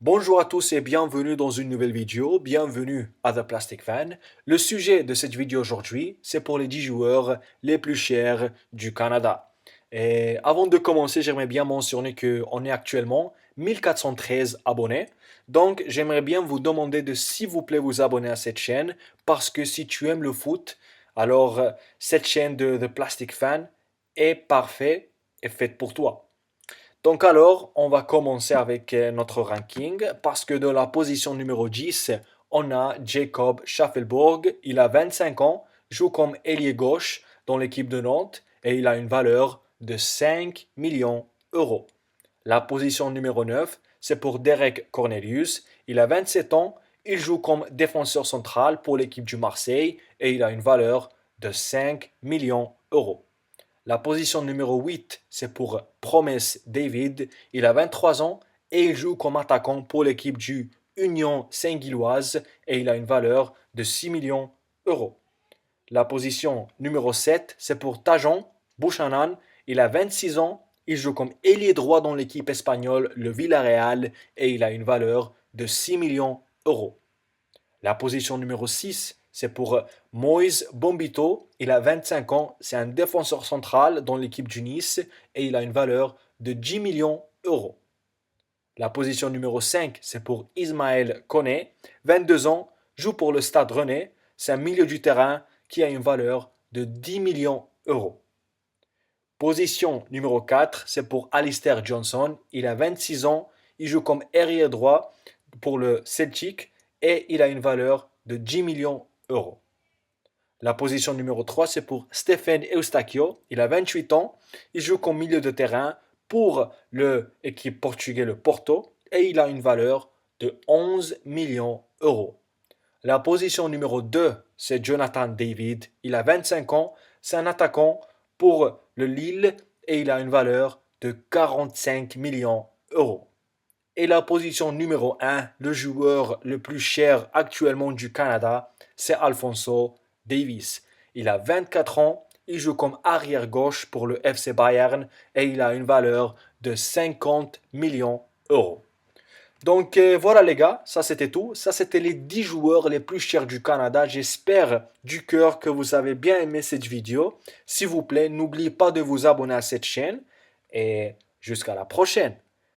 Bonjour à tous et bienvenue dans une nouvelle vidéo, bienvenue à The Plastic Fan. Le sujet de cette vidéo aujourd'hui, c'est pour les 10 joueurs les plus chers du Canada. Et avant de commencer, j'aimerais bien mentionner qu'on est actuellement 1413 abonnés. Donc j'aimerais bien vous demander de s'il vous plaît vous abonner à cette chaîne parce que si tu aimes le foot, alors cette chaîne de The Plastic Fan est parfaite et faite pour toi. Donc alors, on va commencer avec notre ranking parce que de la position numéro 10, on a Jacob Schaffelburg. Il a 25 ans, joue comme ailier gauche dans l'équipe de Nantes et il a une valeur de 5 millions d'euros. La position numéro 9, c'est pour Derek Cornelius. Il a 27 ans, il joue comme défenseur central pour l'équipe du Marseille et il a une valeur de 5 millions d'euros. La position numéro 8, c'est pour Promise David. Il a 23 ans et il joue comme attaquant pour l'équipe du Union Saint-Gilloise et il a une valeur de 6 millions d'euros. La position numéro 7, c'est pour Tajon Buchanan. Il a 26 ans, il joue comme ailier droit dans l'équipe espagnole, le Villarreal, et il a une valeur de 6 millions d'euros. La position numéro 6, c'est pour Moïse Bombito. Il a 25 ans, c'est un défenseur central dans l'équipe du Nice et il a une valeur de 10 millions d'euros. La position numéro 5, c'est pour Ismaël Koné, 22 ans, joue pour le Stade Rennais, c'est un milieu du terrain qui a une valeur de 10 millions d'euros. Position numéro 4, c'est pour Alistair Johnson, il a 26 ans, il joue comme ailier droit pour le Celtic et il a une valeur de 10 millions d'euros. La position numéro 3, c'est pour Stephen Eustáquio. Il a 28 ans. Il joue comme milieu de terrain pour l'équipe portugaise, le Porto. Et il a une valeur de 11 millions d'euros. La position numéro 2, c'est Jonathan David. Il a 25 ans. C'est un attaquant pour le Lille et il a une valeur de 45 millions d'euros. Et la position numéro 1, le joueur le plus cher actuellement du Canada, c'est Alphonso Davies. Il a 24 ans, il joue comme arrière gauche pour le FC Bayern et il a une valeur de 50 millions d'euros. Donc voilà les gars, ça c'était tout. Ça c'était les 10 joueurs les plus chers du Canada. J'espère du cœur que vous avez bien aimé cette vidéo. S'il vous plaît, n'oubliez pas de vous abonner à cette chaîne et jusqu'à la prochaine.